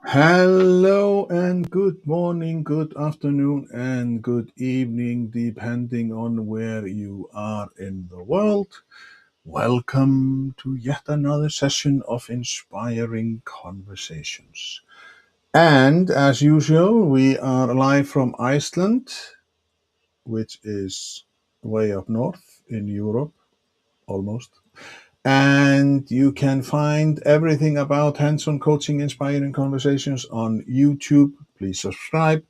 Hello and good morning, good afternoon, and good evening, depending on where you are in the world. Welcome to yet another session of inspiring conversations. And as usual, we are live from Iceland, which is way up north in Europe, almost. And you can find everything about hands-on coaching, inspiring conversations on YouTube. Please subscribe.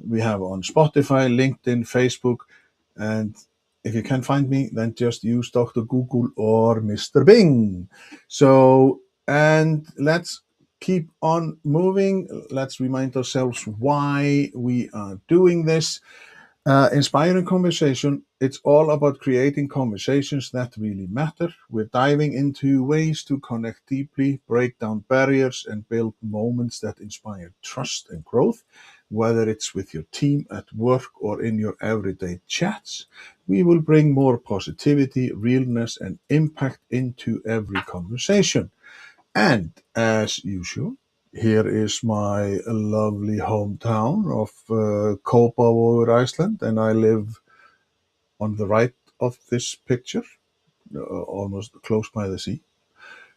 We have on Spotify, LinkedIn, Facebook. And if you can't find me, then just use Dr. Google or Mr. Bing. So, and let's keep on moving. Let's remind ourselves why we are doing this. Inspiring conversation, it's all about creating conversations that really matter. We're diving into ways to connect deeply, break down barriers, and build moments that inspire trust and growth. Whether it's with your team at work or in your everyday chats, we will bring more positivity, realness, and impact into every conversation. And as usual, here is my lovely hometown of Kópavogur, Iceland, and I live on the right of this picture, almost close by the sea.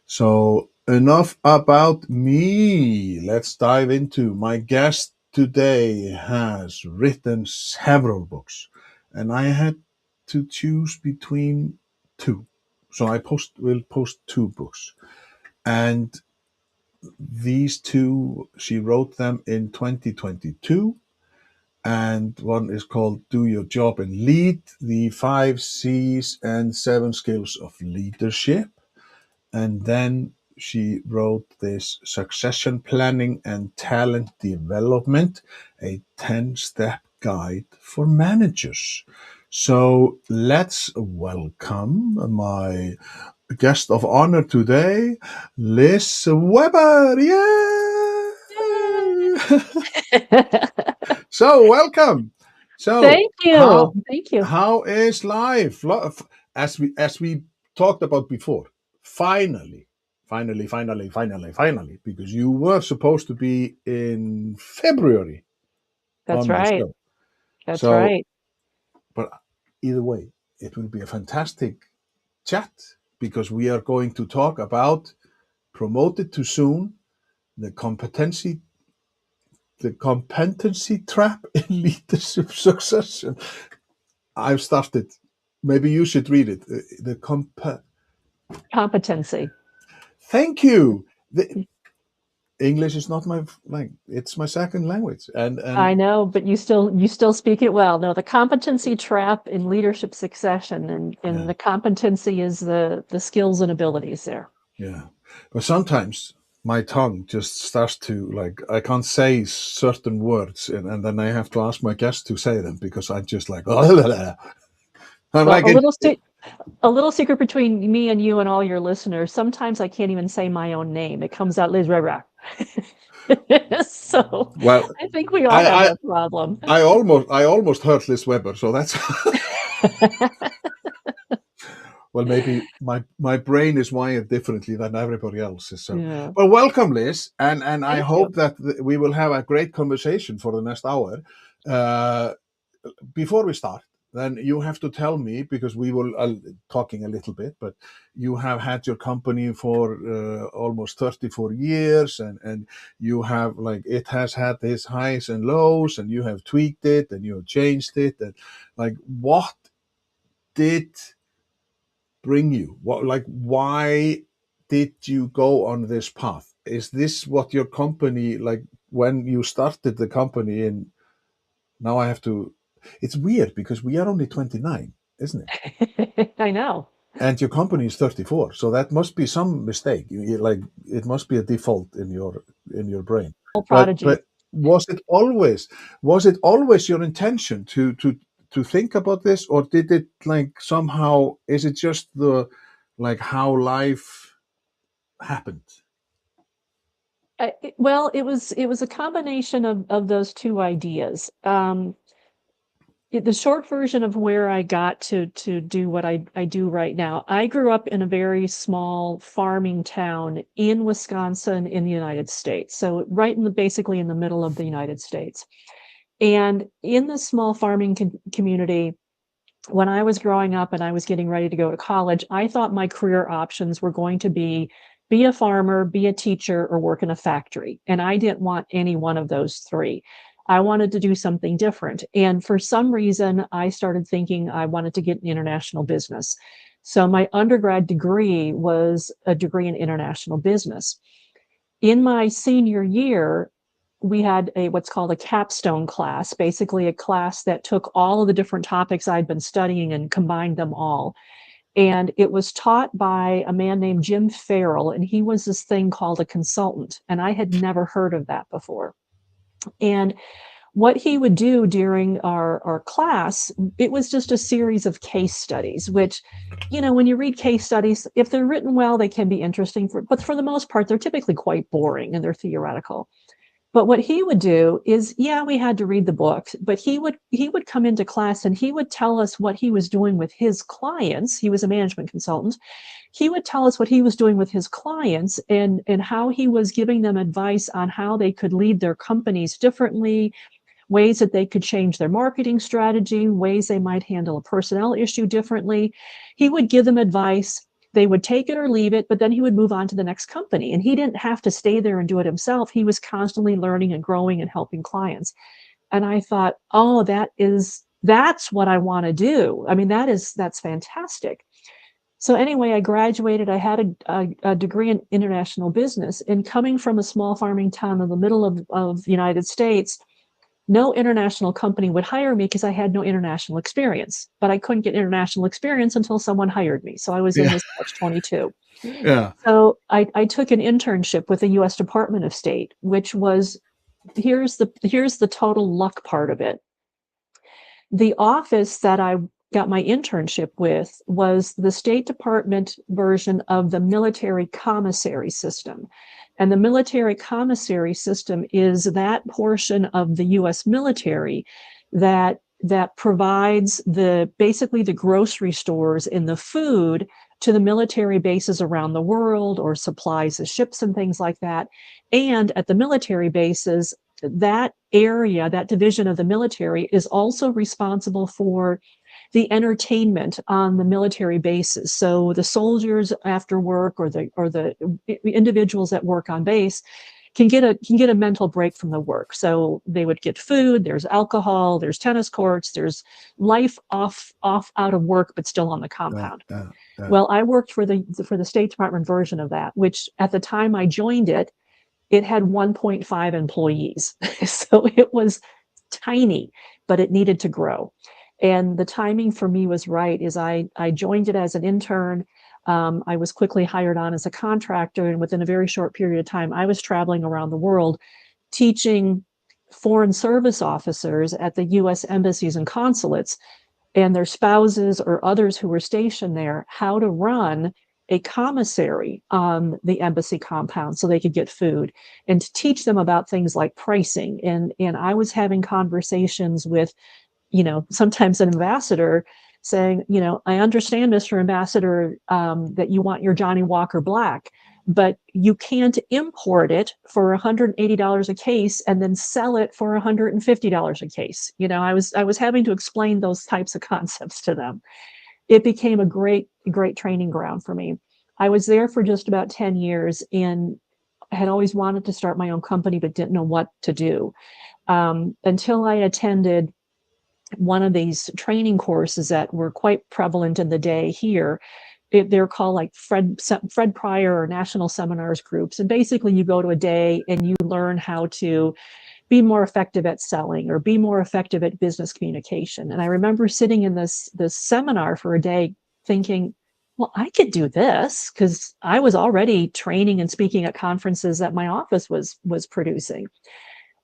So enough about me. Let's dive into my guest today has written several books, and I had to choose between two. So will post two books. And these two, she wrote them in 2022, and one is called Do Your Job and Lead, the 5 C's and 7 Skills of Leadership. And then she wrote this Succession Planning and Talent Development, a 10-step guide for managers. So let's welcome my guest of honor today, Liz Weber. Yay! So welcome. So Thank you. Thank you. how is life? As we talked about before, finally, because you were supposed to be in February That's on the right. show. That's So, right. but either way, it will be a fantastic chat because we are going to talk about promoted too soon, the competency trap in leadership succession. I've started. Maybe you should read it. Competency. Thank you. The English is not my language. It's my second language, and I know, but you still speak it well. No, the competency trap in leadership succession, and yeah, the competency is the skills and abilities there. yeah. But sometimes my tongue just starts to I can't say certain words, and then I have to ask my guests to say them because I'm just like I'm Well, like a little secret between me and you and all your listeners. Sometimes I can't even say my own name. It comes out Liz Rara. So well. I think we all have I, that problem. I almost heard Liz Weber, so that's well, maybe my brain is wired differently than everybody else's. So, Yeah. well, welcome, Liz, and I Thank hope you. that we will have a great conversation for the next hour. Uh, Before we start, then you have to tell me because we will talking a little bit, but you have had your company for almost 34 years, and you have it has had its highs and lows, and you have tweaked it and you have changed it, and what did bring you? Why did you go on this path? Is this what your company when you started the company? And now I have to. It's weird because we are only 29, isn't it? I know. And your company is 34, so that must be some mistake. Like it must be a default in your brain. Prodigy. But was it always your intention to think about this, or did it like somehow, is it just the like how life happened? Well, it was a combination of those two ideas. The short version of where I got to do what I do right now. I grew up in a very small farming town in Wisconsin in the United States. So right in the basically in the middle of the United States. And in this small farming community, when I was growing up and I was getting ready to go to college, I thought my career options were going to be a farmer, be a teacher, or work in a factory. And I didn't want any one of those three. I wanted to do something different. And for some reason, I started thinking I wanted to get in international business. So my undergrad degree was a degree in international business. In my senior year, we had a what's called a capstone class, basically a class that took all of the different topics I'd been studying and combined them all. And it was taught by a man named Jim Farrell, and he was this thing called a consultant. And I had never heard of that before. And what he would do during our class, it was just a series of case studies, which, when you read case studies, if they're written well, they can be interesting, but for the most part, they're typically quite boring and they're theoretical. But what he would do is, yeah, we had to read the book, but he would come into class and he would tell us what he was doing with his clients. He was a management consultant. He would tell us what he was doing with his clients and how he was giving them advice on how they could lead their companies differently, ways that they could change their marketing strategy, ways they might handle a personnel issue differently. He would give them advice. They would take it or leave it, but then he would move on to the next company. And he didn't have to stay there and do it himself. He was constantly learning and growing and helping clients. And I thought, oh, that's what I want to do. I mean, that's fantastic. So anyway, I graduated. I had a degree in international business, and coming from a small farming town in the middle of the United States, no international company would hire me because I had no international experience. But I couldn't get international experience until someone hired me. So I was in Yeah, this catch 22. yeah, So I took an internship with the US Department of State, which was here's the total luck part of it. The office that I got my internship with was the State Department version of the military commissary system. And the military commissary system is that portion of the US military that provides basically the grocery stores and the food to the military bases around the world, or supplies the ships and things like that. And at the military bases, that area, that division of the military, is also responsible for the entertainment on the military bases. So the soldiers after work, or the individuals that work on base, can get a mental break from the work. So they would get food, there's alcohol, there's tennis courts, there's life off out of work, but still on the yeah, compound. yeah, yeah. Well, I worked for the State Department version of that, which at the time I joined it had 1.5 employees. So it was tiny, but it needed to grow. And the timing for me was right. Is I joined it as an intern. I was quickly hired on as a contractor, and within a very short period of time, I was traveling around the world teaching foreign service officers at the US embassies and consulates and their spouses or others who were stationed there how to run a commissary on the embassy compound so they could get food, and to teach them about things like pricing. And I was having conversations with, sometimes an ambassador saying, I understand, Mr. Ambassador, that you want your Johnny Walker Black, but you can't import it for $180 a case and then sell it for $150 a case. I was having to explain those types of concepts to them. It became a great, great training ground for me. I was there for just about 10 years and had always wanted to start my own company, but didn't know what to do, until I attended one of these training courses that were quite prevalent in the day here. They're called like Fred Pryor or national seminars groups. And basically you go to a day and you learn how to be more effective at selling or be more effective at business communication. And I remember sitting in this seminar for a day thinking, well, I could do this because I was already training and speaking at conferences that my office was producing.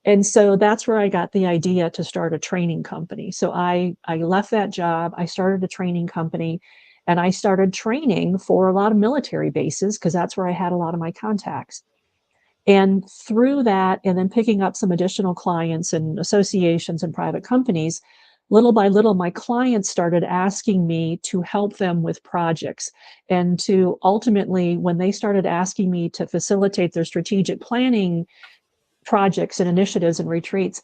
And so that's where I got the idea to start a training company. So I left that job, I started a training company, and I started training for a lot of military bases because that's where I had a lot of my contacts. And through that, and then picking up some additional clients and associations and private companies, little by little, my clients started asking me to help them with projects. And to ultimately, when they started asking me to facilitate their strategic planning projects and initiatives and retreats,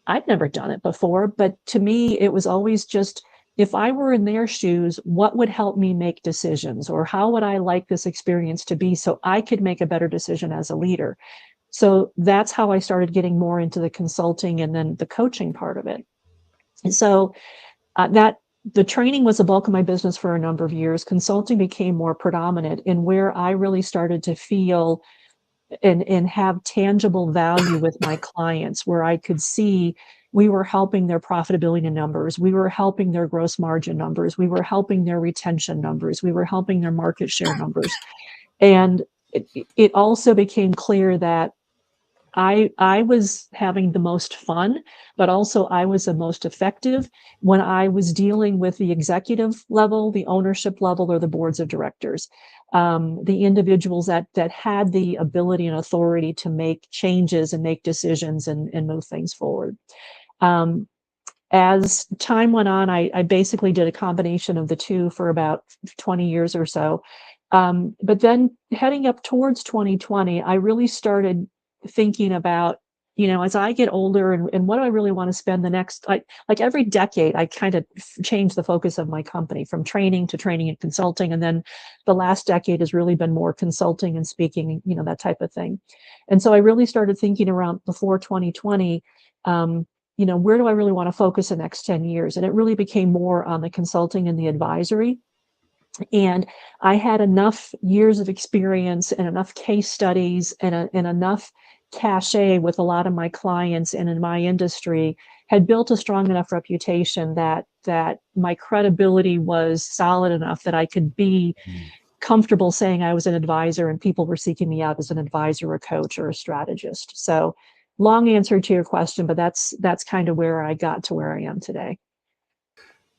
I'd never done it before. But to me, it was always just, if I were in their shoes, what would help me make decisions? Or how would I like this experience to be so I could make a better decision as a leader? So that's how I started getting more into the consulting and then the coaching part of it. And so that the training was the bulk of my business for a number of years. Consulting became more predominant, in where I really started to feel and have tangible value with my clients, where I could see we were helping their profitability numbers, we were helping their gross margin numbers, we were helping their retention numbers, we were helping their market share numbers. And it also became clear that I was having the most fun, but also I was the most effective when I was dealing with the executive level, the ownership level, or the boards of directors, the individuals that had the ability and authority to make changes and make decisions and move things forward. Um, as time went on, I basically did a combination of the two for about 20 years or so. But then heading up towards 2020, I really started thinking about, as I get older, and what do I really want to spend the next, like every decade, I kind of changed the focus of my company from training to training and consulting. And then the last decade has really been more consulting and speaking, that type of thing. And so I really started thinking around before 2020, where do I really want to focus the next 10 years? And it really became more on the consulting and the advisory. And I had enough years of experience and enough case studies and enough cachet with a lot of my clients and in my industry, had built a strong enough reputation that my credibility was solid enough that I could be Mm. comfortable saying I was an advisor and people were seeking me out as an advisor, a coach, or a strategist. So long answer to your question, but that's kind of where I got to where I am today.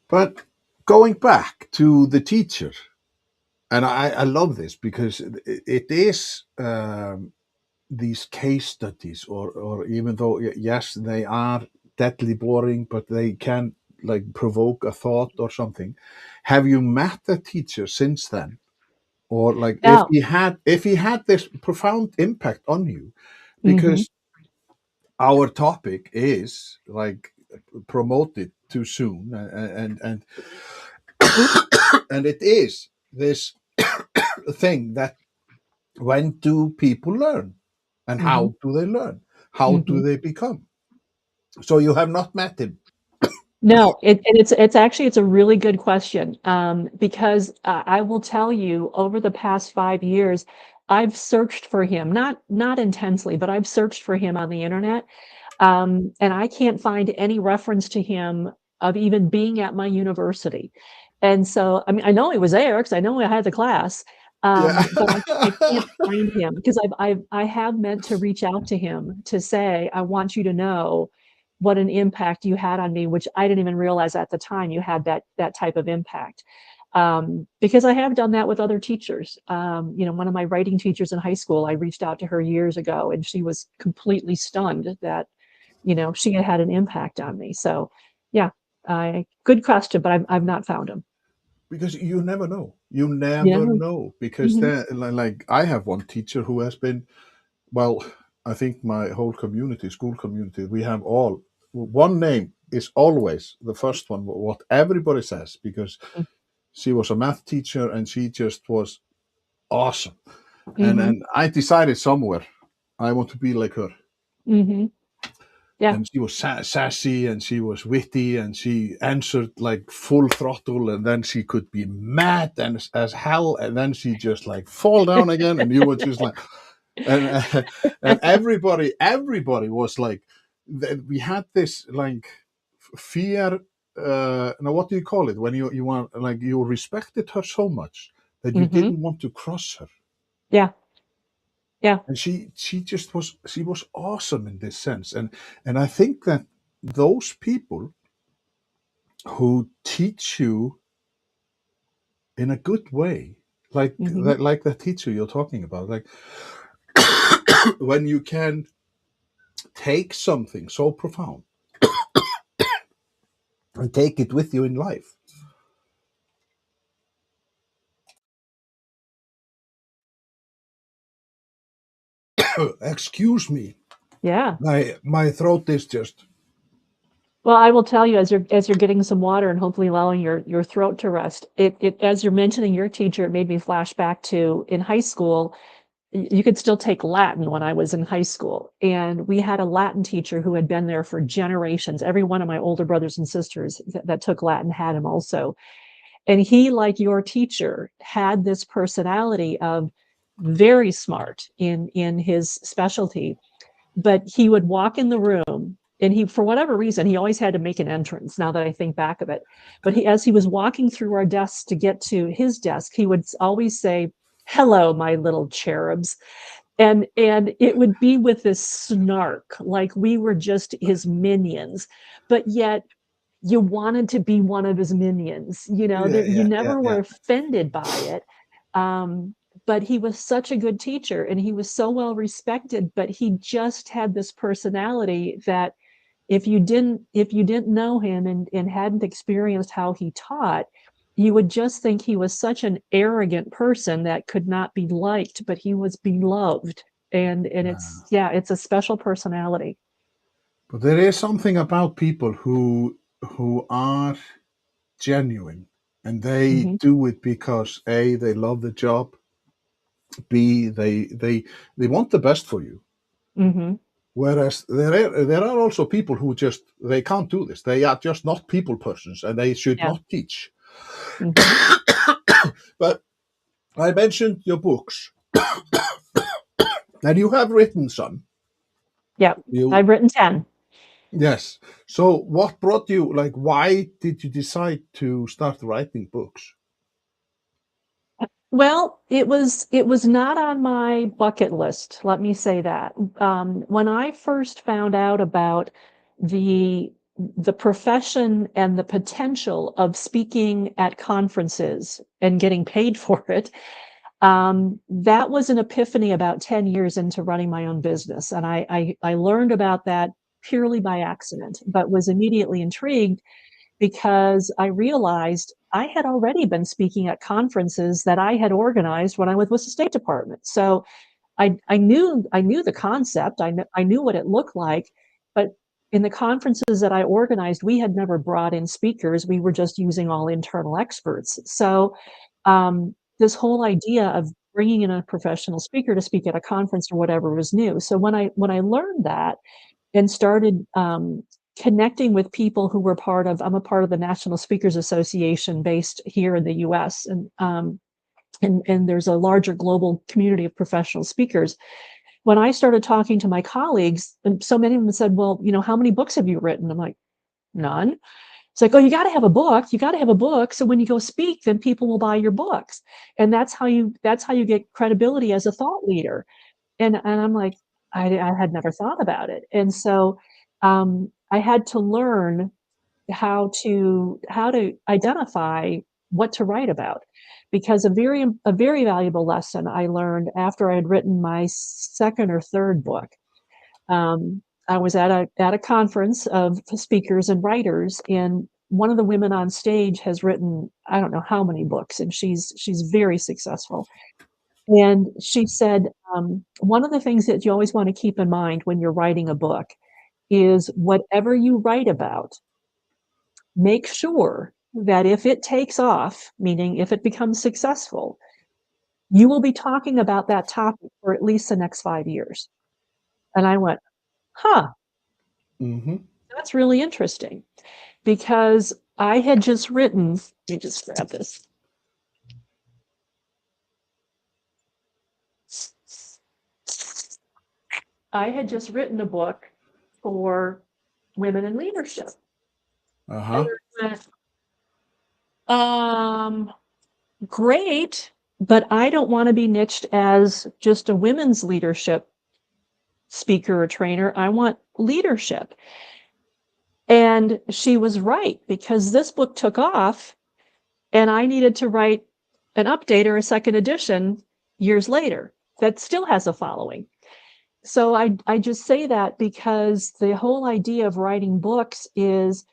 But going back to the teacher, and I love this because it is these case studies, or even though yes, they are deadly boring, but they can like provoke a thought or something. Have you met the teacher since then, or like Now, if he had this profound impact on you? mhm, Because our topic is like promoted too soon, and it is this thing that when do people learn, and mhm, how do they learn, how do mhm. they become? So you have not met him. No, it's actually it's a really good question, because I will tell you, over the past 5 years, I've searched for him, not intensely, but I've searched for him on the internet. And I can't find any reference to him of even being at my university. And so, I mean, I know he was there because I know I had the class, Yeah. but I can't find him because I have meant to reach out to him to say, I want you to know what an impact you had on me, which I didn't even realize at the time you had that type of impact. Because I have done that with other teachers. One of my writing teachers in high school, I reached out to her years ago, and she was completely stunned that she had had an impact on me. So, yeah, good question, but I've not found him. Because you never know, you You never know? know, because Mhm, there, like I have one teacher who has been, well, I think my whole community, school community, we have all one name is always the first one, what everybody says, because mm, she was a math teacher and she just was awesome. mhm, And I decided somewhere I want to be like her. mhm. Yeah. And she was sassy and she was witty and she answered like full throttle, and then she could be mad and as hell, and then she just like fall down again, and you were just like, and and everybody was like, we had this like fear. Now, what do you call it when you want, like, you respected her so much, that you Mm-hmm. didn't want to cross her. Yeah. Yeah. And she was awesome in this sense. And I think that those people who teach you in a good way, Mm-hmm. like the teacher you're talking about, like when you can take something so profound and take it with you in life. Excuse me, Yeah. my throat is just Well, I will tell you as you're getting some water and hopefully allowing your throat to rest, it as you're mentioning your teacher, it made me flash back to in high school. You could still take Latin when I was in high school, and we had a Latin teacher who had been there for generations. Every one of my older brothers and sisters that took Latin had him also. And he, like your teacher, had this personality of very smart in his specialty, but he would walk in the room and he for whatever reason he always had to make an entrance now that I think back of it, but he as he was walking through our desks to get to his desk he would always say, "Hello, my little cherubs," and it would be with this snark like we were just his minions, but yet you wanted to be one of his minions, yeah, there you yeah, yeah, never were yeah. offended by it. But he was such a good teacher and he was so well respected, but he just had this personality that if you didn't know him and hadn't experienced how he taught, you would just think he was such an arrogant person that could not be liked, but he was beloved. And it's yeah, it's a special personality. But there is something about people who are genuine and they Hmm. do it because A, they love the job, B, they want the best for you. Hmm. Whereas there are also people who just they can't do this. They are just not people persons and they should Yeah. not teach. Hmm. But I mentioned your books, and you have written some. Yeah. You I've written 10. Yes. So what brought you like why did you decide to start writing books? Well, it was not on my bucket list, let me say that. When I first found out about the the profession and the potential of speaking at conferences and getting paid for it, that was an epiphany about 10 years into running my own business. And I learned about that purely by accident, but was immediately intrigued because I realized I had already been speaking at conferences that I had organized when I was with the State Department. So I knew the concept. I knew what it looked like, but in the conferences that I organized, we had never brought in speakers. We were just using all internal experts. So this whole idea of bringing in a professional speaker to speak at a conference or whatever was new. So when I learned that and started connecting with people who were I'm a part of the National Speakers Association based here in the US. And there's a larger global community of professional speakers. When I started talking to my colleagues, and so many of them said, "Well, how many books have you written?" I'm like, "None." It's like, "Oh, you got to have a book. You got to have a book. So when you go speak, then people will buy your books. And that's how you get credibility as a thought leader." And I'm like, I had never thought about it. And so I had to learn how to identify what to write about, because a very valuable lesson I learned after I had written my second or third book. I was at a conference of speakers and writers, and one of the women on stage has written I don't know how many books, and she's very successful. And she said, one of the things that you always want to keep in mind when you're writing a book is whatever you write about, make sure that if it takes off, meaning if it becomes successful, you will be talking about that topic for at least the next 5 years. And I went, huh, Hmm. that's really interesting because I had just written, let me just grab this. I had just written a book for women in leadership. And Uh-huh. I went, great. but I don't want to be niched as just a women's leadership speaker or trainer. I want leadership. And she was right, because this book took off and I needed to write an update or a second edition years later that still has a following. So I just say that because the whole idea of writing books is,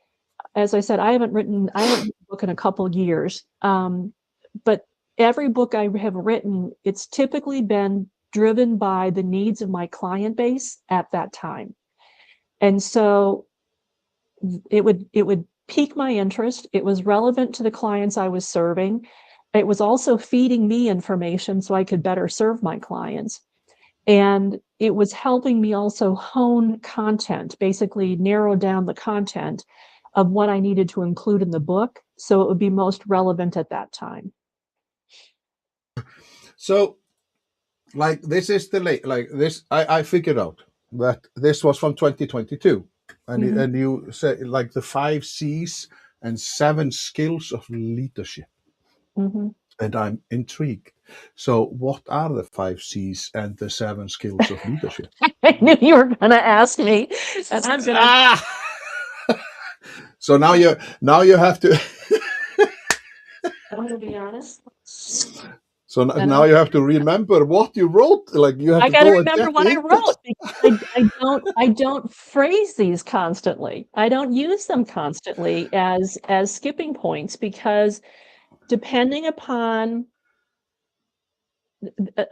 as I said, I haven't written a book in a couple years. But every book I have written, it's typically been driven by the needs of my client base at that time. And so it would pique my interest. It was relevant to the clients I was serving. It was also feeding me information so I could better serve my clients. And it was helping me also hone content, basically narrow down the content of what I needed to include in the book so it would be most relevant at that time. So, like, this is the late, like this, I figured out that this was from 2022. Mm-hmm. And you say, like, the 5 C's and 7 skills of leadership. Mm-hmm. And I'm intrigued. So, what are the 5 C's and the 7 skills of leadership? I knew you were going to ask me, and I'm going to. Ah! So now you have to. I'm going to be honest. So And now you have to remember what you wrote. Like, you have I to got to go and remember get what the I wrote, index. because I don't phrase these constantly. I don't use them constantly as skipping points, because depending upon,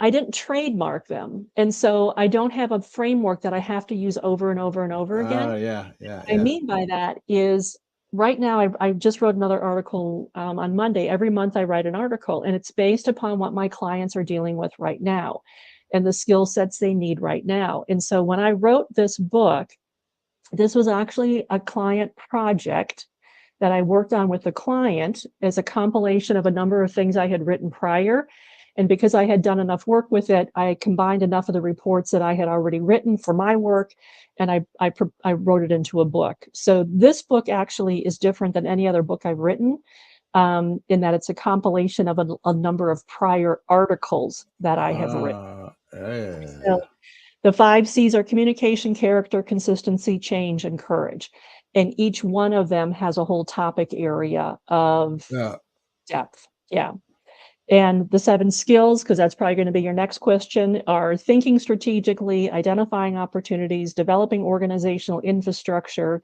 I didn't trademark them, and so I don't have a framework that I have to use over and over and over again. Yeah, yeah, What I yeah. mean by that is, right now I just wrote another article on Monday. Every month I write an article, and it's based upon what my clients are dealing with right now and the skill sets they need right now. And so when I wrote this book, this was actually a client project that I worked on with the client as a compilation of a number of things I had written prior. And because I had done enough work with it, I combined enough of the reports that I had already written for my work, and I wrote it into a book. So this book actually is different than any other book I've written, in that it's a compilation of a number of prior articles that I have written. So Yeah. the 5 C's are communication, character, consistency, change, and courage. And each one of them has a whole topic area of Yeah. depth. Yeah. And the 7 skills, because that's probably going to be your next question, are thinking strategically, identifying opportunities, developing organizational infrastructure,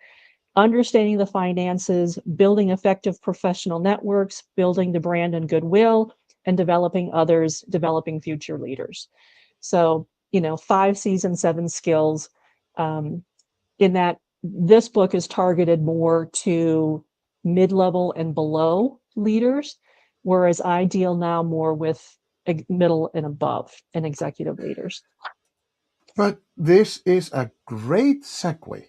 understanding the finances, building effective professional networks, building the brand and goodwill, and developing others, developing future leaders. So, 5 C's and 7 skills. Um, in that, this book is targeted more to mid-level and below leaders, whereas I deal now more with middle and above and executive leaders. But this is a great segue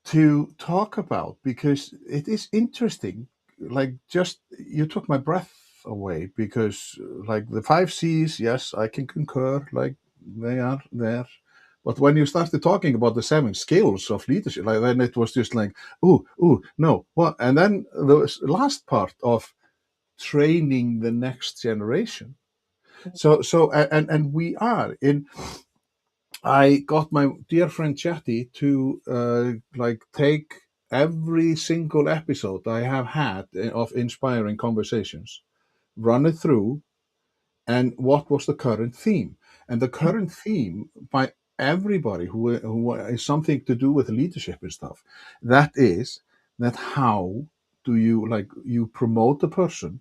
to talk about, because it is interesting. Like, just you took my breath away, because like the 5 C's, yes, I can concur. Like, they are there. But when you started talking about the 7 skills of leadership, like, then it was just like, no, what? And then the last part of training the next generation. And we are in. I got my dear friend Chatty to like take every single episode I have had of inspiring conversations, run it through, and what was the current theme. And the current theme by everybody who is something to do with leadership and stuff, that is that how do you, like, you promote a person,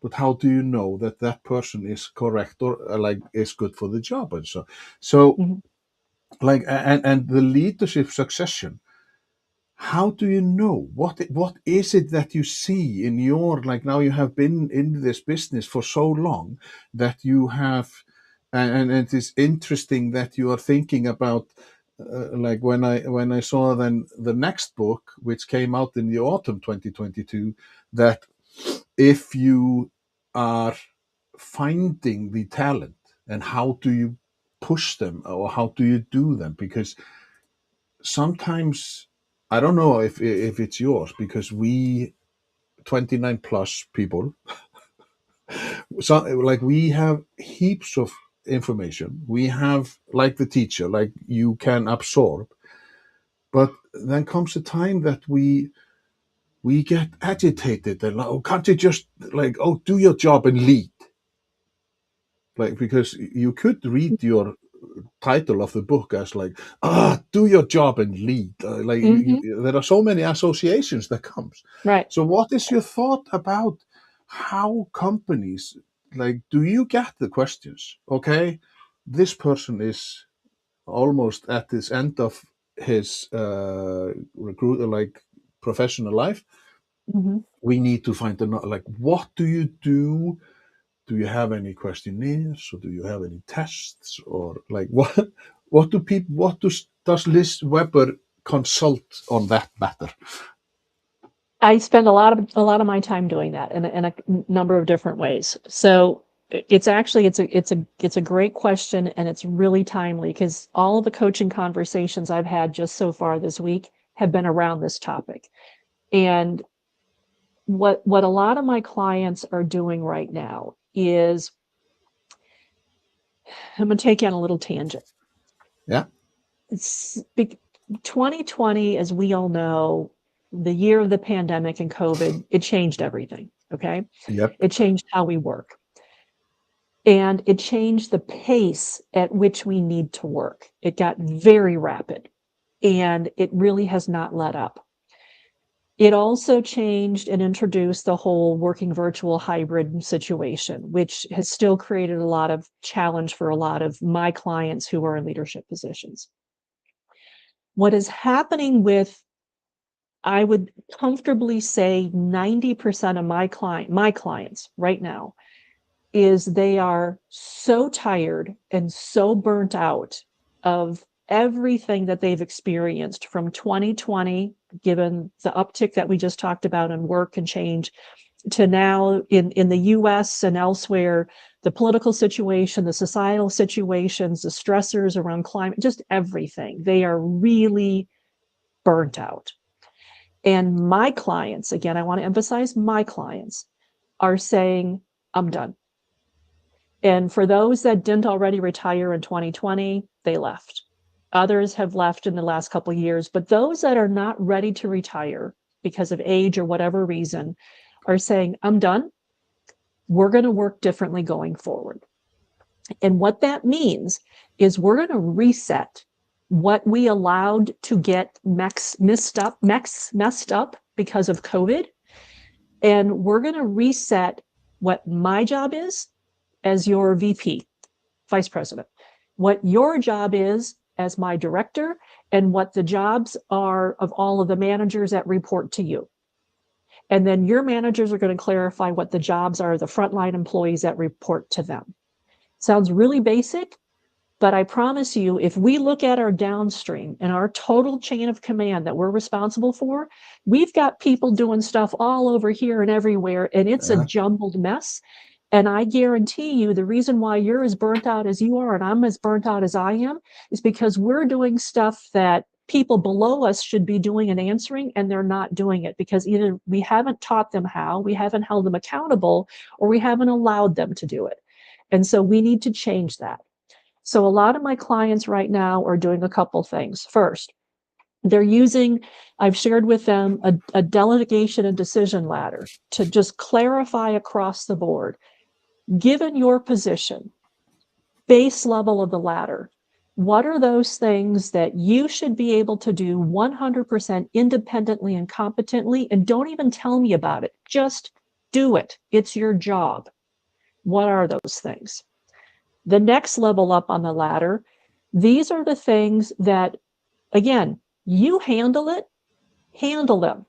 but how do you know that that person is correct, or like is good for the job? And so Mhm. like, and the leadership succession, how do you know what is it that you see in your, like, now you have been in this business for so long that you have, and it is interesting that you are thinking about, like, when I saw then the next book which came out in the autumn 2022, that if you are finding the talent, and how do you push them, or how do you do them, because sometimes, I don't know if it's yours, because we 29 plus people, So, like, we have heaps of information. We have, like the teacher, like you can absorb, but then comes a time that we get agitated and like, oh, can't you just like, oh, do your job and lead? Like, because you could read your title of the book as like, do your job and lead. Like, Hmm. there are so many associations that comes. Right. So, what is your thought about how companies, like, do you get the questions? Okay, this person is almost at this end of his recruiter like professional life. Hmm. We need to find another. Like, what do you do? Do you have any questionnaires, or do you have any tests, or like what? What do people? What does Liz Weber consult on that matter? I spend a lot of my time doing that in a number of different ways. So it's actually it's a great question, and it's really timely because all of the coaching conversations I've had just so far this week have been around this topic. And what a lot of my clients are doing right now is I'm going to take you on a little tangent. Yeah. It's 2020, as we all know, the year of the pandemic and COVID, it changed everything. Okay. Yep. It changed how we work, and it changed the pace at which we need to work. It got very rapid, and it really has not let up. It also changed and introduced the whole working virtual hybrid situation, which has still created a lot of challenge for a lot of my clients who are in leadership positions. What is happening with, I would comfortably say, 90% of my clients right now is they are so tired and so burnt out of everything that they've experienced from 2020, given the uptick that we just talked about in work and change, to now in the US and elsewhere, the political situation, the societal situations, the stressors around climate, just everything. They are really burnt out. And my clients, again, I want to emphasize my clients, are saying, I'm done. And for those that didn't already retire in 2020, they left. Others have left in the last couple of years, but those that are not ready to retire because of age or whatever reason are saying, I'm done. We're going to work differently going forward. And what that means is we're going to reset what we allowed to get messed up because of COVID. And we're going to reset what my job is as your VP, vice president, what your job is as my director, and what the jobs are of all of the managers that report to you. And then your managers are going to clarify what the jobs are of the frontline employees that report to them. Sounds really basic, but I promise you, if we look at our downstream and our total chain of command that we're responsible for, we've got people doing stuff all over here and everywhere, and it's a Yeah. jumbled mess. And I guarantee you, the reason why you're as burnt out as you are and I'm as burnt out as I am is because we're doing stuff that people below us should be doing and answering, and they're not doing it because either we haven't taught them how, we haven't held them accountable, or we haven't allowed them to do it. And so we need to change that. So a lot of my clients right now are doing a couple things. First, they're using, I've shared with them a delegation and decision ladder to just clarify across the board, given your position, base level of the ladder, what are those things that you should be able to do 100% independently and competently? And don't even tell me about it. Just do it. It's your job. What are those things? The next level up on the ladder, these are the things that, again, you handle it, handle them.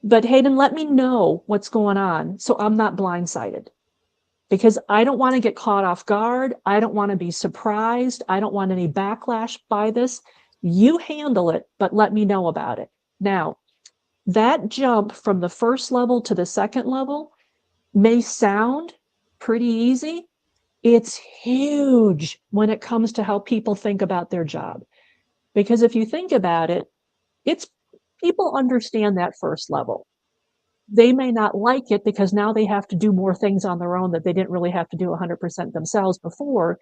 But Hayden, let me know what's going on so I'm not blindsided, because I don't want to get caught off guard. I don't want to be surprised. I don't want any backlash by this. You handle it, but let me know about it. Now, that jump from the first level to the second level may sound pretty easy. It's huge when it comes to how people think about their job. Because if you think about it, it's people understand that first level. They may not like it because now they have to do more things on their own that they didn't really have to do 100% themselves before.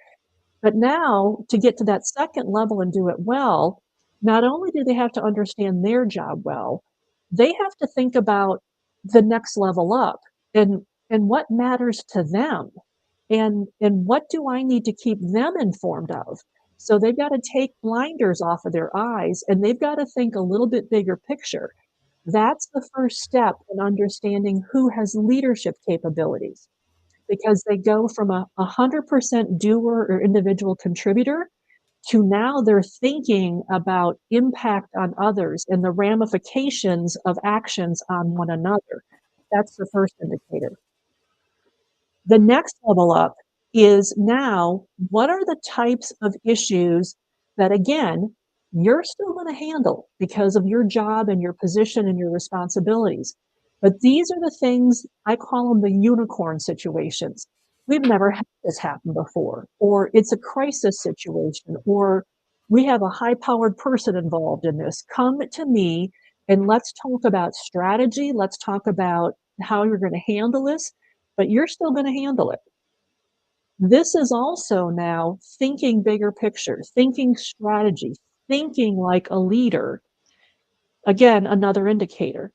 But now, to get to that second level and do it well, not only do they have to understand their job well, they have to think about the next level up and what matters to them and what do I need to keep them informed of. So they've got to take blinders off of their eyes and they've got to think a little bit bigger picture. That's the first step in understanding who has leadership capabilities because they go from a 100% doer or individual contributor to now they're thinking about impact on others and the ramifications of actions on one another. That's the first indicator. The next level up is now what are the types of issues that, again, you're still going to handle because of your job and your position and your responsibilities. But these are the things I call them the unicorn situations. We've never had this happen before, or it's a crisis situation, or we have a high powered person involved in this. Come to me and let's talk about strategy. Let's talk about how you're going to handle this, but you're still going to handle it. This is also now thinking bigger picture, thinking strategy, thinking like a leader. Again, another indicator.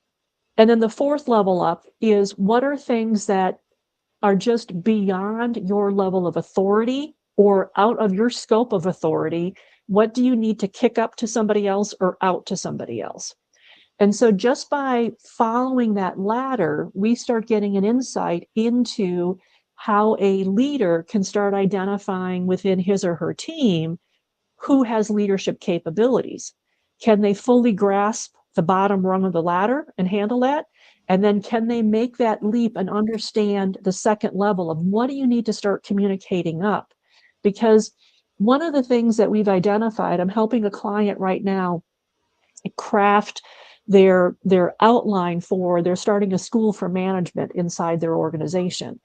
And then the fourth level up is what are things that are just beyond your level of authority or out of your scope of authority? What do you need to kick up to somebody else or out to somebody else? And so just by following that ladder, we start getting an insight into how a leader can start identifying within his or her team who has leadership capabilities. Can they fully grasp the bottom rung of the ladder and handle that? And then can they make that leap and understand the second level of what do you need to start communicating up? Because one of the things that we've identified, I'm helping a client right now craft their outline for they're starting a school for management inside their organization.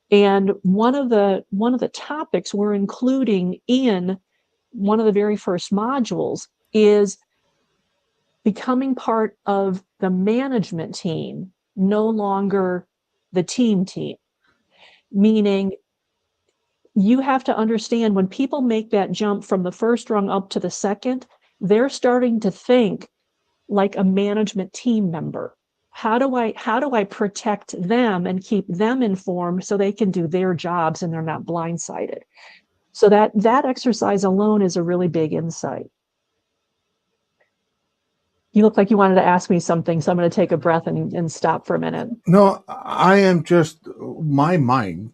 And one of the topics we're including in one of the very first modules is becoming part of the management team, no longer the team, meaning you have to understand when people make that jump from the first rung up to the second, they're starting to think like a management team member. How do I protect them and keep them informed so they can do their jobs and they're not blindsided? So that exercise alone is a really big insight. You look like you wanted to ask me something, so I'm going to take a breath and stop for a minute. No, I am just my mind.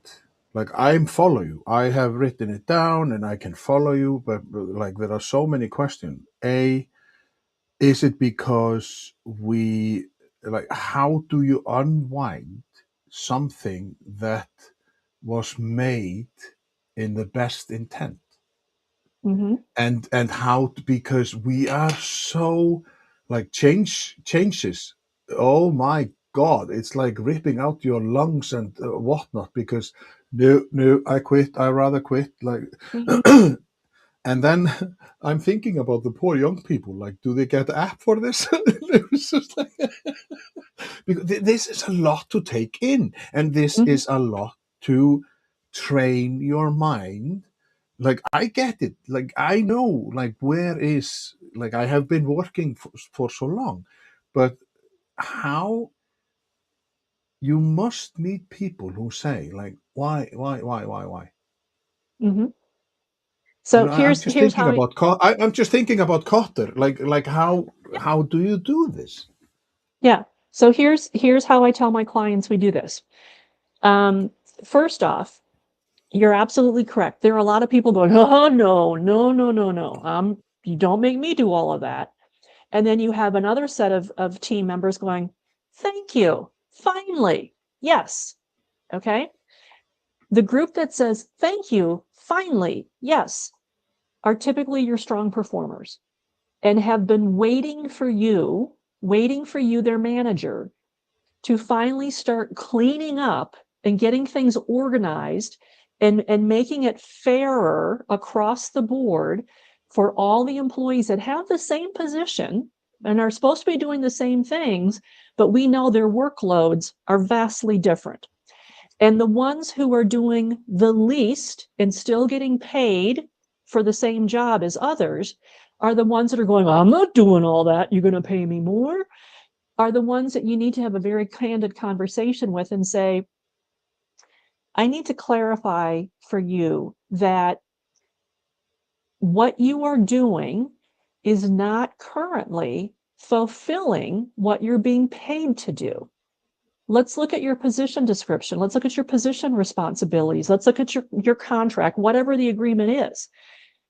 Like I'm follow you. I have written it down and I can follow you, but like there are so many questions. Is it because we like how do you unwind something that was made in the best intent? Mm-hmm. And how because we are so like changes, oh my god, it's like ripping out your lungs and whatnot because no, I quit, I rather quit, like Mm-hmm. and then I'm thinking about the poor young people, like do they get an app for this? It's just like, because this is a lot to take in and this Mm-hmm. is a lot to train your mind. Like I get it, like I know like where is like I have been working for so long, but how you must meet people who say like why. Mm-hmm. So I'm here's just here's thinking how about I'm just thinking about Cotter, like how do you do this? yeah. So here's how I tell my clients we do this. Um, First off, you're absolutely correct. There are a lot of people going, oh no, no, no, no, no. You don't make me do all of that. And then you have another set of team members going, thank you. Finally. Yes. Okay. The group that says, thank you, finally, yes, are typically your strong performers and have been waiting for you, their manager, to finally start cleaning up and getting things organized and making it fairer across the board for all the employees that have the same position and are supposed to be doing the same things, but we know their workloads are vastly different. And the ones who are doing the least and still getting paid for the same job as others are the ones that are going, I'm not doing all that. You're going to pay me more. Are the ones that you need to have a very candid conversation with and say, I need to clarify for you that what you are doing is not currently fulfilling what you're being paid to do. Let's look at your position description. Let's look at your position responsibilities. Let's look at your contract, whatever the agreement is.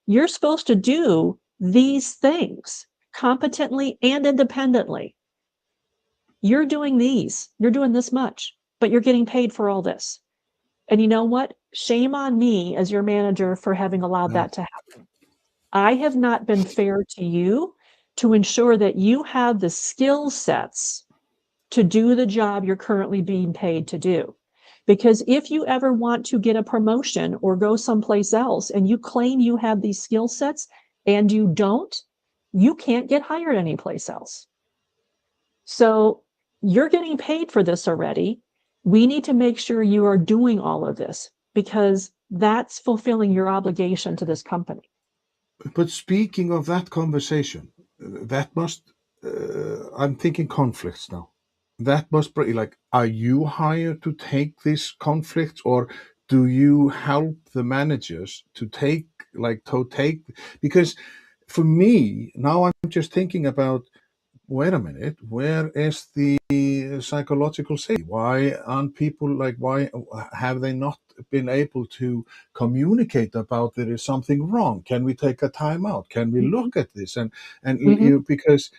You're supposed to do these things competently and independently. You're doing these, you're doing this much, but you're getting paid for all this. And you know what? Shame on me as your manager for having allowed Yeah. that to happen. I have not been fair to you to ensure that you have the skill sets to do the job you're currently being paid to do. Because if you ever want to get a promotion or go someplace else and you claim you have these skill sets and you don't, you can't get hired anyplace else. So you're getting paid for this already. We need to make sure you are doing all of this because that's fulfilling your obligation to this company. But speaking of that conversation, that must, I'm thinking conflicts now. That must be like, are you hired to take these conflicts, or do you help the managers to take, because for me, now I'm just thinking about, wait a minute, where is the psychological safety? Why aren't people like, why have they not been able to communicate about there is something wrong? Can we take a time out? Can we Mhm. look at this? And Mhm. you, because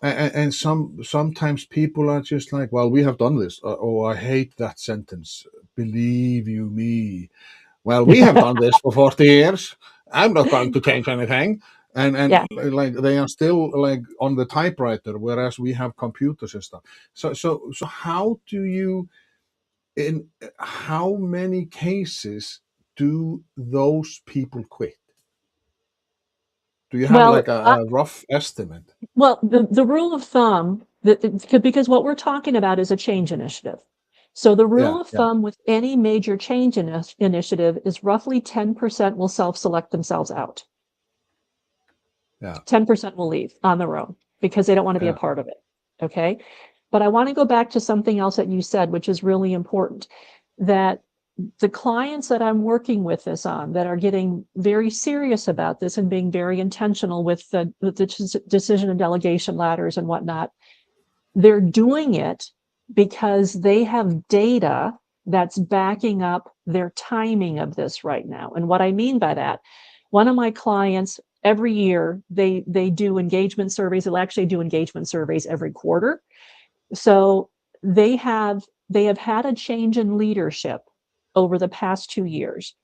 and sometimes people are just like, well, we have done this. Oh, I hate that sentence. Believe you me, well, we have done this for 40 years. I'm not going to change anything. And Yeah. like they are still like on the typewriter, whereas we have computers and stuff. So how do you, in how many cases do those people quit? Do you have Well, like a rough estimate? the rule of thumb because what we're talking about is a change initiative. So the Yeah, rule of yeah, thumb with any major change initiative is roughly 10% will self-select themselves out. yeah, 10% will leave on their own because they don't want to be a yeah. part of it. Okay. But I want to go back to something else that you said, which is really important, that the clients that I'm working with this on that are getting very serious about this and being very intentional with the decision and delegation ladders and whatnot, they're doing it because they have data that's backing up their timing of this right now. And what I mean by that, one of my clients every year they do engagement surveys. They'll actually do engagement surveys every quarter. So they have they have had a change in leadership over the past 2 years.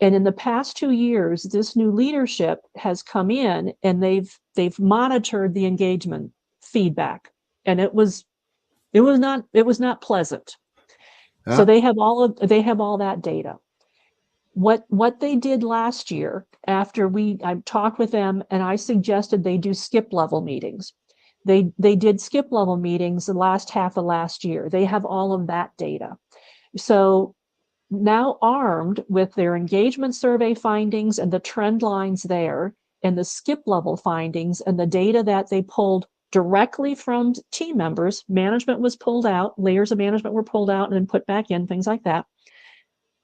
And in the past 2 years, this new leadership has come in and they've monitored the engagement feedback. And it was not pleasant. So Yeah. they have all that data. What they did last year after I talked with them and I suggested they do skip level meetings. They did skip level meetings the last half of last year. They have all of that data. So now armed with their engagement survey findings and the trend lines there and the skip level findings and the data that they pulled directly from team members, management was pulled out, layers of management were pulled out and then put back in, things like that.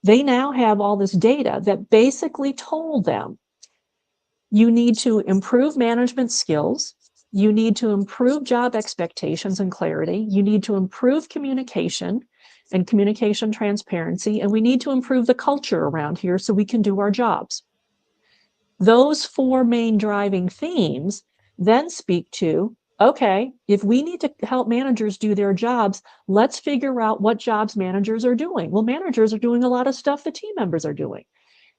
They now have all this data that basically told them you need to improve management skills. You need to improve job expectations and clarity. You need to improve communication and communication transparency. And we need to improve the culture around here so we can do our jobs. Those four main driving themes then speak to, okay, if we need to help managers do their jobs, let's figure out what jobs managers are doing. Well, managers are doing a lot of stuff the team members are doing.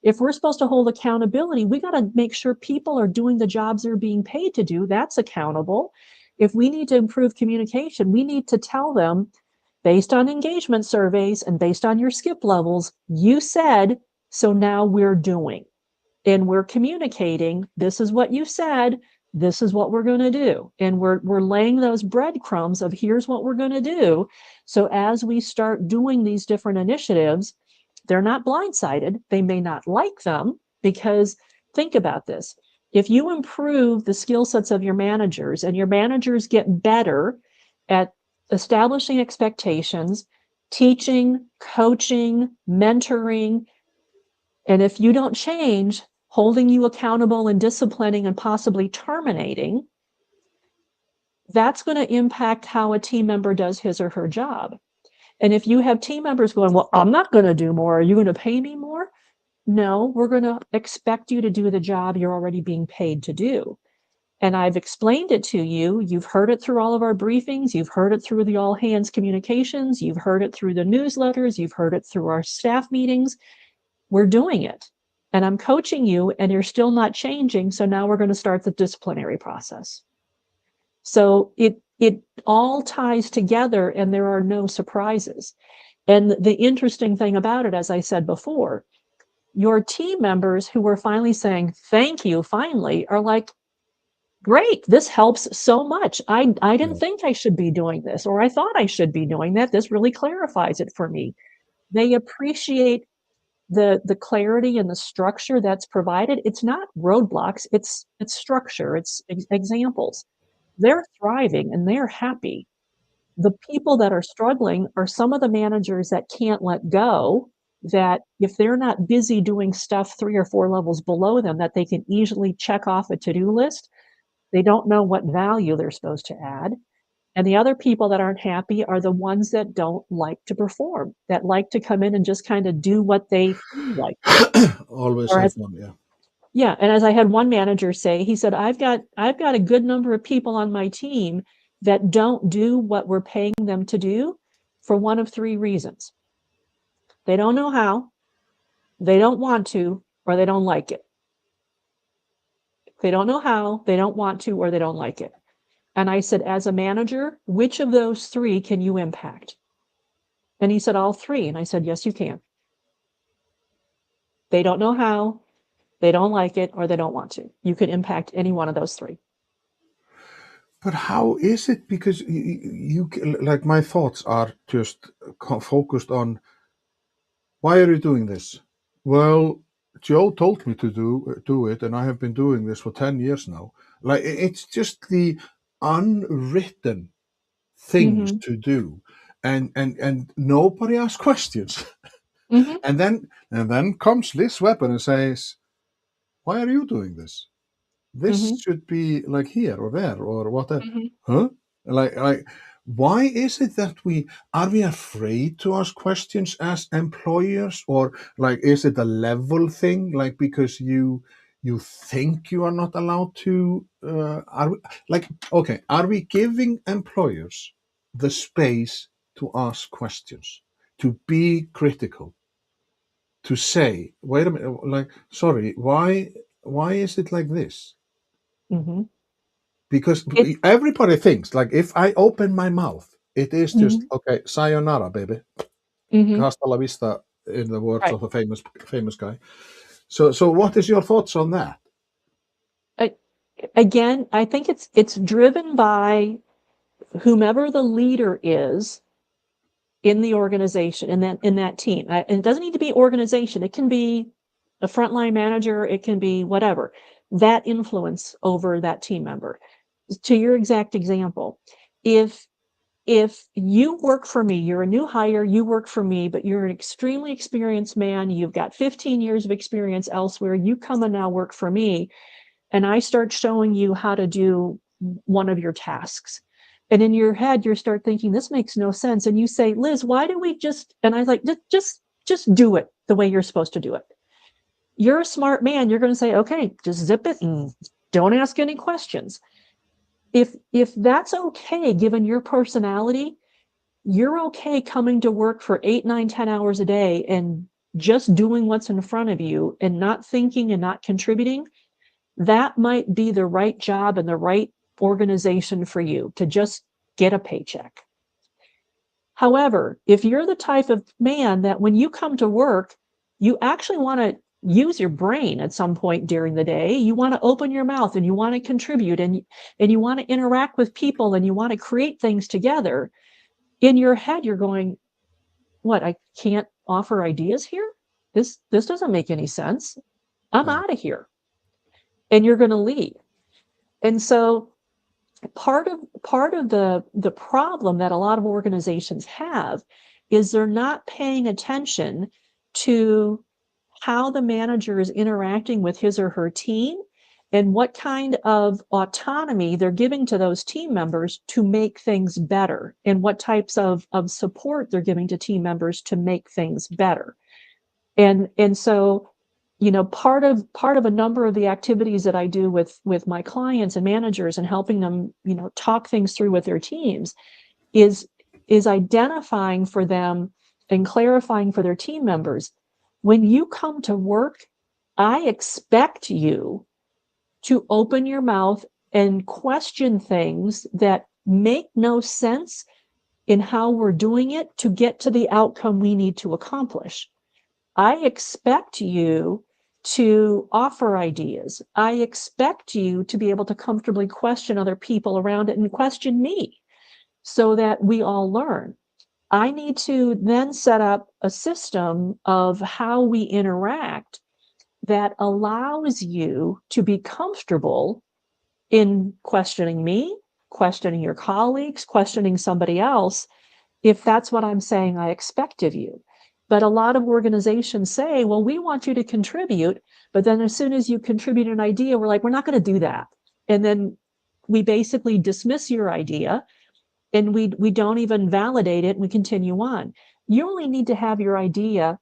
If we're supposed to hold accountability, we got to make sure people are doing the jobs they're being paid to do. That's accountable. If we need to improve communication, we need to tell them based on engagement surveys and based on your skip levels, you said, so now we're doing and we're communicating. This is what you said. This is what we're going to do. And we're laying those breadcrumbs of here's what we're going to do. So as we start doing these different initiatives, they're not blindsided. They may not like them because think about this. If you improve the skill sets of your managers and your managers get better at establishing expectations, teaching, coaching, mentoring, and if you don't change, holding you accountable and disciplining and possibly terminating, that's going to impact how a team member does his or her job. And if you have team members going, well, I'm not going to do more. Are you going to pay me more? No, we're going to expect you to do the job you're already being paid to do. And I've explained it to you. You've heard it through all of our briefings. You've heard it through the all hands communications. You've heard it through the newsletters. You've heard it through our staff meetings. We're doing it. And I'm coaching you and you're still not changing. So now we're going to start the disciplinary process. So it all ties together and there are no surprises. And the interesting thing about it, as I said before, your team members who are finally saying, thank you, finally, are like, great, this helps so much. I didn't Yeah. think I should be doing this, or I thought I should be doing that. This really clarifies it for me. They appreciate the clarity and the structure that's provided. It's not roadblocks, it's structure, it's examples. They're thriving and they're happy. The people that are struggling are some of the managers that can't let go, that if they're not busy doing stuff 3 or 4 levels below them that they can easily check off a to-do list, they don't know what value they're supposed to add. And the other people that aren't happy are the ones that don't like to perform, that like to come in and just kind of do what they feel like. Always Or have as one, yeah. yeah, and as I had one manager say, he said, I've got a good number of people on my team that don't do what we're paying them to do for one of 3 reasons. They don't know how, they don't want to, or they don't like it. They don't know how, they don't want to, or they don't like it. And I said, as a manager, which of those 3 can you impact? And he said, all 3. And I said, yes, you can. They don't know how, they don't like it, or they don't want to. You can impact any one of those 3. But how is it? Because like my thoughts are just focused on why are you doing this? Well, Joe told me to do it, and I have been doing this for 10 years now. Like it's just the unwritten things Mm-hmm. to do, and nobody asks questions. Mm-hmm. And then comes this weapon and says, "Why are you doing this? This Mm-hmm. should be like here or there or whatever." Mm-hmm. Huh? Like, why is it that we afraid to ask questions as employers, or like is it a level thing? Like because you think you are not allowed to? Are we, like okay? Are we giving employers the space to ask questions, to be critical, to say, wait a minute, like sorry, why is it like this? Mm-hmm. Because It, everybody thinks like if I open my mouth, it is just mm-hmm. okay. Sayonara, baby. Mm-hmm. Hasta la vista, in the words Right. of a famous guy. So what is your thoughts on that? I, again, I think it's driven by whomever the leader is in the organization, in that team. And it doesn't need to be organization. It can be a frontline manager. It can be whatever. That influence over that team member. To your exact example, if if you work for me, you're a new hire, you work for me, but you're an extremely experienced man, you've got 15 years of experience elsewhere, you come and now work for me, and I start showing you how to do one of your tasks. And in your head, you start thinking, this makes no sense. And you say, Liz, why do we just, and I like, just do it the way you're supposed to do it. You're a smart man. You're going to say, okay, just zip it and don't ask any questions. If that's okay, given your personality, you're okay coming to work for 8, 9, 10 hours a day and just doing what's in front of you and not thinking and not contributing, that might be the right job and the right organization for you to just get a paycheck. However, if you're the type of man that when you come to work, you actually want to use your brain at some point during the day. You want to open your mouth and you want to contribute and you want to interact with people and you want to create things together. In your head, you're going, what, I can't offer ideas here? This doesn't make any sense. I'm Yeah. out of here. And you're going to leave. And so part of the problem that a lot of organizations have is they're not paying attention to how the manager is interacting with his or her team and what kind of autonomy they're giving to those team members to make things better and what types of support they're giving to team members to make things better. And so, part of a number of the activities that I do with my clients and managers and helping them, talk things through with their teams is is identifying for them and clarifying for their team members, when you come to work, I expect you to open your mouth and question things that make no sense in how we're doing it to get to the outcome we need to accomplish. I expect you to offer ideas. I expect you to be able to comfortably question other people around it and question me so that we all learn. I need to then set up a system of how we interact that allows you to be comfortable in questioning me, questioning your colleagues, questioning somebody else, if that's what I'm saying I expect of you. But a lot of organizations say, well, we want you to contribute. But then as soon as you contribute an idea, we're like, we're not going to do that. And then we basically dismiss your idea and we don't even validate it and we continue on. You only need to have your idea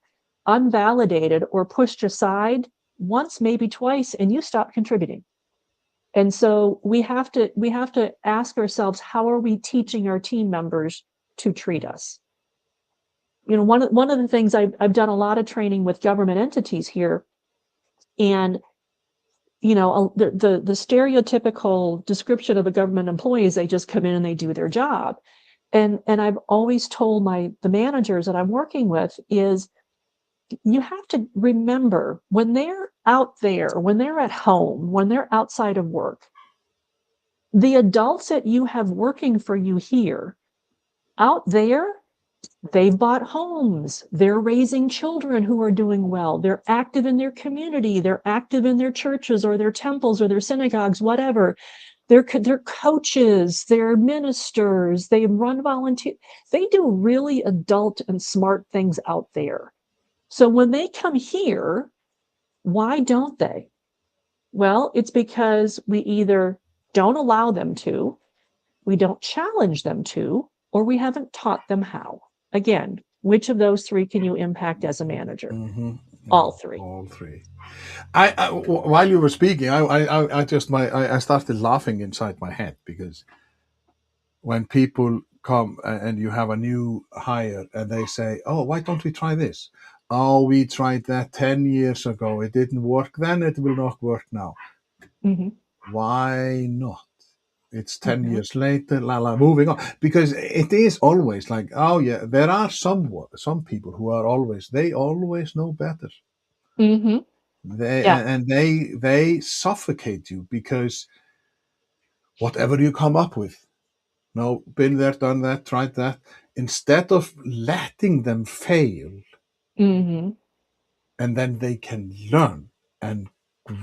unvalidated or pushed aside once, maybe twice, and you stop contributing. And so we have to ask ourselves, how are we teaching our team members to treat us? One of the things I've done a lot of training with government entities here, and the stereotypical description of a government employee is they just come in and they do their job. And I've always told the managers that I'm working with is, you have to remember, when they're out there, when they're at home, when they're outside of work, the adults that you have working for you here, out there, they've bought homes, they're raising children who are doing well, they're active in their community, they're active in their churches or their temples or their synagogues, whatever. They're coaches, they're ministers, they run volunteer. They do really adult and smart things out there. So when they come here, why don't they? Well, it's because we either don't allow them to, we don't challenge them to, or we haven't taught them how. Again, which of those three can you impact as a manager? Hmm. Yeah, All three. all three. While you were speaking, I started laughing inside my head because when people come and you have a new hire and they say, "Oh, why don't we try this?" "Oh, we tried that 10 years ago. It didn't work then. It will not work now." Mm-hmm. Why not? It's 10 Mm-hmm. years later, moving on. Because it is always like, oh yeah, there are some people who are they always know better. Mm-hmm. Yeah. They suffocate you because whatever you come up with, no, been there, done that, tried that, instead of letting them fail, Mm-hmm. and then they can learn and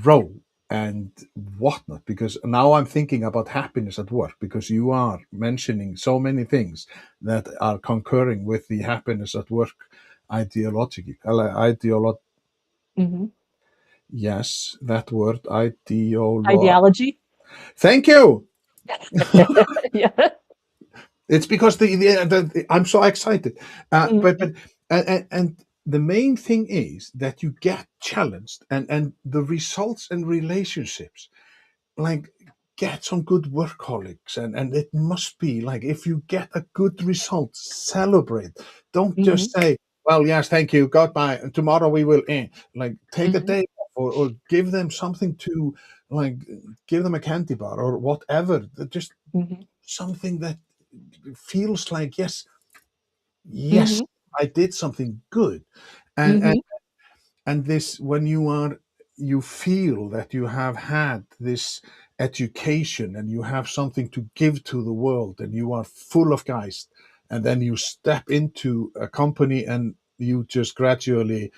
grow and whatnot. Because now I'm thinking about happiness at work, because you are mentioning so many things that are concurring with the happiness at work ideology. Mm-hmm. Yes, that word, ideolo. Ideology. Thank you. Yeah. It's because I'm so excited. But Mm-hmm. and the main thing is that you get challenged, and the results and relationships, like, get some good work colleagues, and it must be like, if you get a good result, celebrate. Don't Mm-hmm. just say, well, yes, thank you, goodbye, and tomorrow we will like, take a Mm-hmm. day off, or give them something to, like, give them a candy bar or whatever, just Mm-hmm. something that feels like, yes, yes, Mm-hmm. I did something good. and Mm-hmm. and this, when you feel that you have had this education and you have something to give to the world and you are full of geist, and then you step into a company and you just gradually,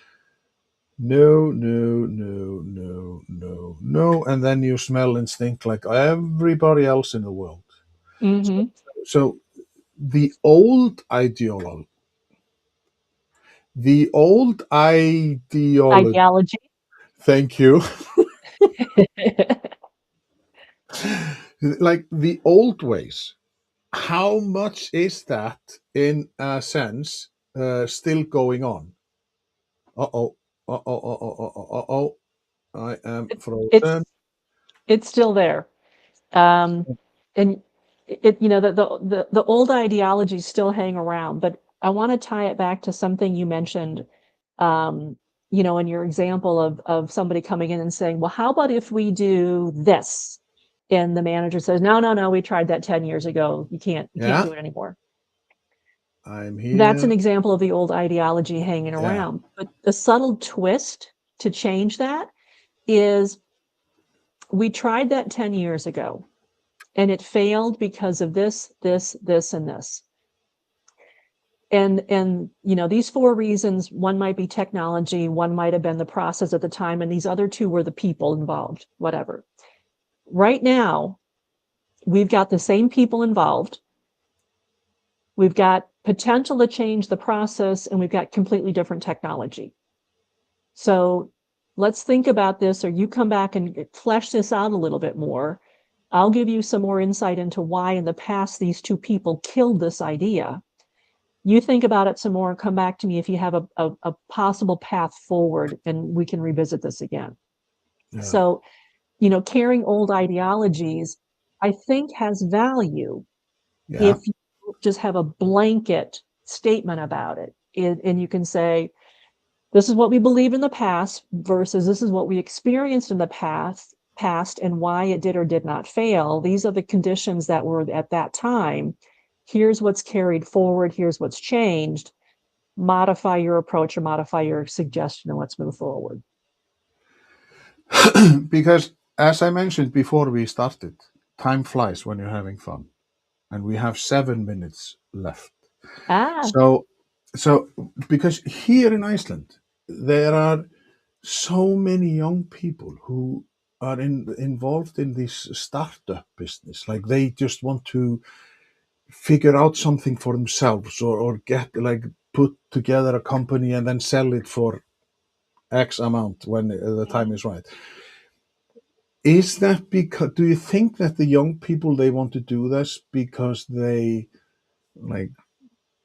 no, no, no, no, no, no, and then you smell and stink like everybody else in the world. So, Hmm. so the old ideology, the old ideology, Ideology. thank you, like the old ways, how much is that in a sense still going on? Uh-oh, uh-oh, uh-oh, uh-oh, uh-oh, I am it's frozen. it's still there. Um, and it, the old ideologies still hang around, but I want to tie it back to something you mentioned, um, in your example of somebody coming in and saying, well, how about if we do this? And the manager says, no, no, no, we tried that 10 years ago. You can't Yeah, do it anymore. I'm That's here. an example of the old ideology hanging Yeah. around. But the subtle twist to change that is we tried that 10 years ago and it failed because of this, this, this, and this. And these four reasons, one might be technology, one might have been the process at the time, and these other two were the people involved, whatever. Right now, we've got the same people involved. We've got potential to change the process, and we've got completely different technology. So let's think about this, or you come back and flesh this out a little bit more. I'll give you some more insight into why in the past these two people killed this idea. You think about it some more and come back to me if you have a possible path forward, and we can revisit this again. Yeah. So, carrying old ideologies, I think has value Yeah. if you just have a blanket statement about it. And you can say, this is what we believe in the past versus this is what we experienced in the past and why it did or did not fail. These are the conditions that were at that time. Here's what's carried forward. Here's what's changed. Modify your approach or modify your suggestion and let's move forward. Because as I mentioned before we started, time flies when you're having fun, and we have 7 minutes left. Ah. So, so because here in Iceland there are so many young people who are involved in this startup business, like they just want to figure out something for themselves, or get, like, put together a company and then sell it for X amount when the time is right. Is that because, do you think that the young people, they want to do this because they, like,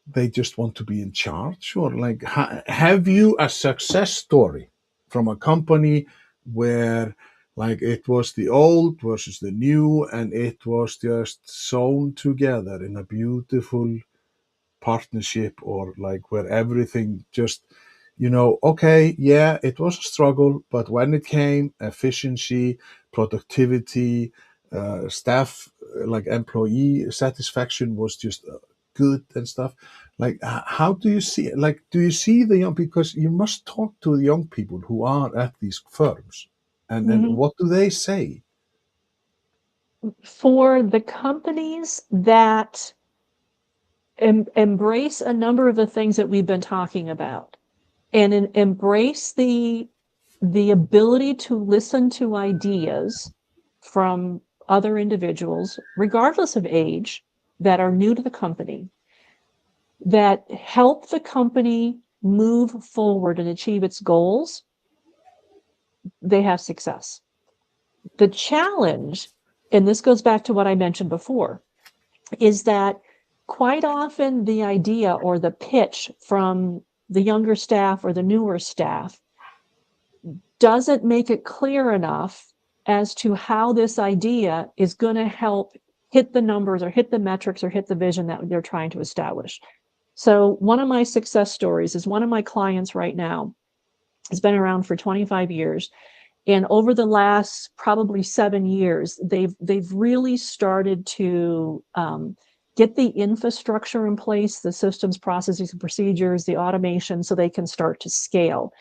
they just want to be in charge, or like, have you a success story from a company where, like, it was the old versus the new and it was just sewn together in a beautiful partnership, or like where everything just, okay, yeah, it was a struggle, but when it came, efficiency, productivity, staff, like employee satisfaction was just good and stuff. Like, how do you see it? Like, do you see the young, because you must talk to the young people who are at these firms, and Mhm. what do they say? For the companies that embrace a number of the things that we've been talking about and embrace the ability to listen to ideas from other individuals, regardless of age, that are new to the company, that help the company move forward and achieve its goals, they have success. The challenge, and this goes back to what I mentioned before, is that quite often the idea or the pitch from the younger staff or the newer staff doesn't make it clear enough as to how this idea is going to help hit the numbers or hit the metrics or hit the vision that they're trying to establish. So one of my success stories is one of my clients right now has been around for 25 years. And over the last probably 7 years, they've really started to get the infrastructure in place, the systems, processes, and procedures, the automation, so they can start to scale.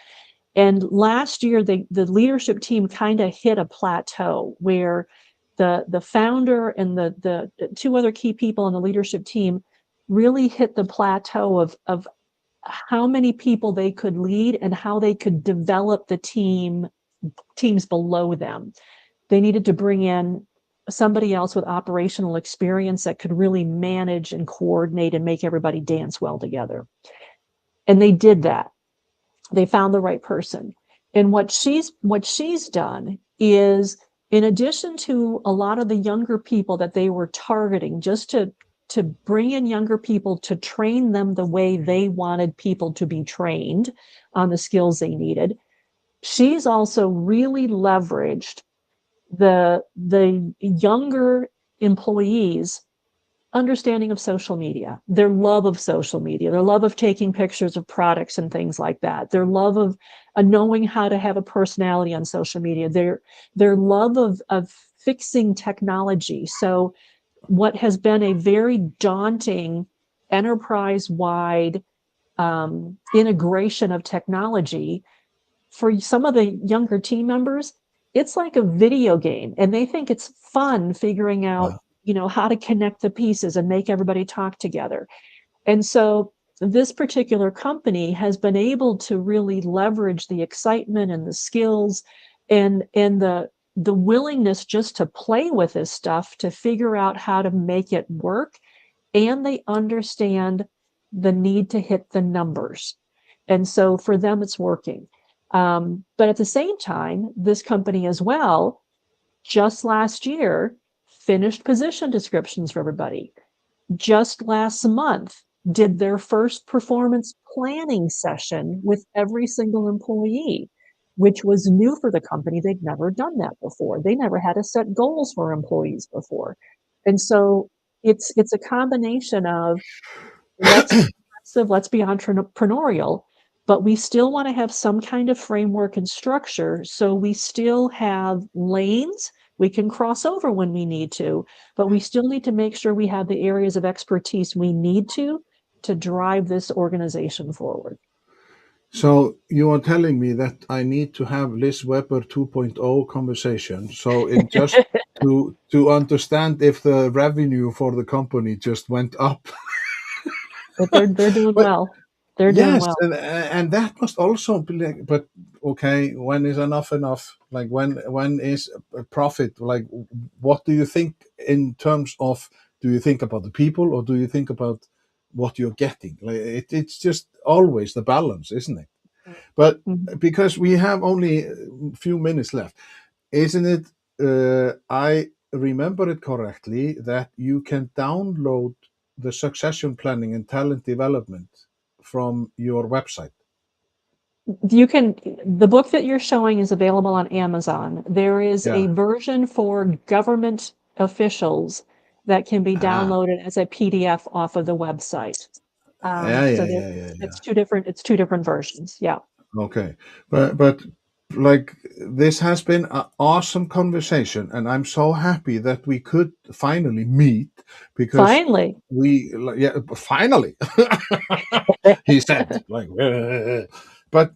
And last year, the leadership team kind of hit a plateau where the founder and the two other key people on the leadership team really hit the plateau of how many people they could lead and how they could develop the teams below them. They needed to bring in somebody else with operational experience that could really manage and coordinate and make everybody dance well together. And they did that. They found the right person. And what she's done is, in addition to a lot of the younger people that they were targeting, just to bring in younger people to train them the way they wanted people to be trained on the skills they needed, she's also really leveraged the younger employees understanding of social media, their love of social media, their love of taking pictures of products and things like that, their love of knowing how to have a personality on social media, their love of fixing technology. So what has been a very daunting enterprise-wide integration of technology for some of the younger team members, it's like a video game, and they think it's fun figuring out, Wow. how to connect the pieces and make everybody talk together. And so this particular company has been able to really leverage the excitement and the skills and the willingness just to play with this stuff to figure out how to make it work, and they understand the need to hit the numbers. And so for them, it's working. But at the same time, this company as well, just last year, finished position descriptions for everybody. Just last month, did their first performance planning session with every single employee, which was new for the company. They'd never done that before. They never had to set goals for employees before. And so it's a combination of, let's be aggressive, let's be entrepreneurial, but we still want to have some kind of framework and structure. So we still have lanes. We can cross over when we need to, but we still need to make sure we have the areas of expertise we need to drive this organization forward. So you are telling me that I need to have Liz Weber 2.0 conversation. So in just to understand if the revenue for the company just went up. But they're doing But well. They're doing yes, well. and that must also be like, but okay, when is enough enough? Like when is a profit? Like what do you think in terms of, do you think about the people or do you think about what you're getting? Like it's just always the balance, isn't it? But Mhm. because we have only a few minutes left, isn't it? I remember it correctly that you can download the succession planning and talent development from your website. The book that you're showing is available on Amazon. There is Yeah. a version for government officials that can be Ah. downloaded as a PDF off of the website. Yeah. So Yeah. Yeah. Yeah. Yeah. it's two different versions. Yeah. Okay. But like this has been an awesome conversation, and I'm so happy that we could finally meet because Finally. yeah, finally he said like but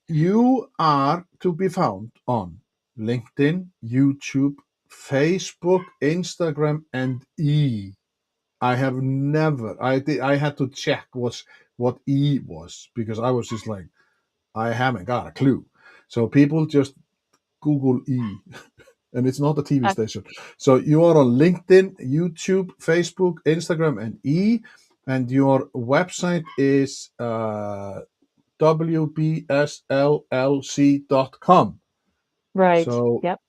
you are to be found on LinkedIn, YouTube, Facebook, Instagram, and I have never. I had to check what E was because I was just like I haven't got a clue. So people just Google E, and it's not a TV Uh, station. So you are on LinkedIn, YouTube, Facebook, Instagram, and E, and your website is wbsllc.com. right. So Yep.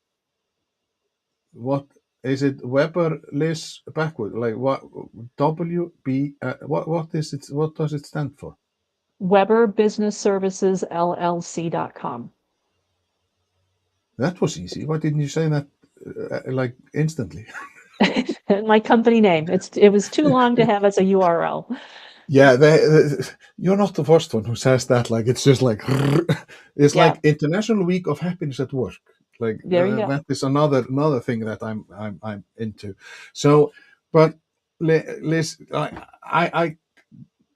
what is it? Weber Liz backward? Like what? WB? What is it? What does it stand for? Weber Business Services LLC.com. That was easy. Why didn't you say that like instantly? My company name. It was too long to have as a URL. Yeah, you're not the first one who says that. Like it's just like it's Yeah. like International Week of Happiness at Work. Like There you go. that is another thing that I'm into. So, but Liz, I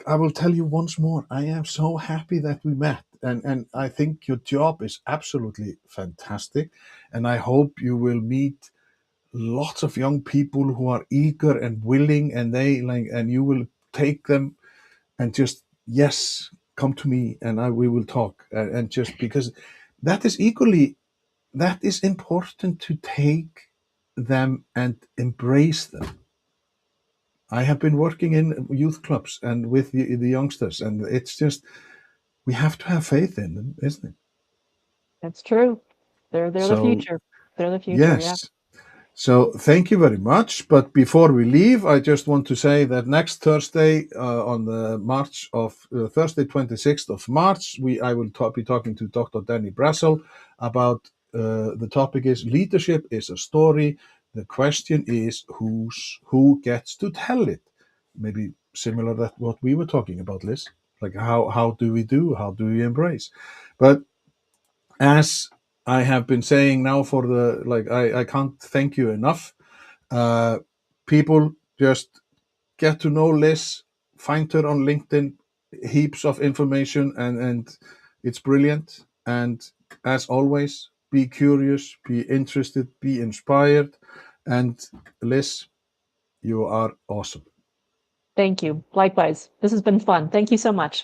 will tell you once more. I am so happy that we met, and I think your job is absolutely fantastic, and I hope you will meet lots of young people who are eager and willing, and they like, and you will take them and just, yes, come to me, and we will talk, and just because that is equally, that is important, to take them and embrace them. I have been working in youth clubs and with the youngsters, and it's just, we have to have faith in them, isn't it? That's true. They're the So future. They're the future, yeah. yes. So thank you very much. But before we leave, I just want to say that next Thursday, on the March of Thursday, 26th of March, I will be talking to Dr. Danny Brassel about the topic is leadership is a story. The question is who gets to tell it? Maybe similar to what we were talking about, Liz. Like how do we do? How do we embrace? But as I have been saying now for the, like, I can't thank you enough. uh, People, just get to know Liz, find her on LinkedIn, heaps of information, and it's brilliant. And as always, be curious, be interested, be inspired. And Liz, you are awesome. Thank you. Likewise. This has been fun. Thank you so much.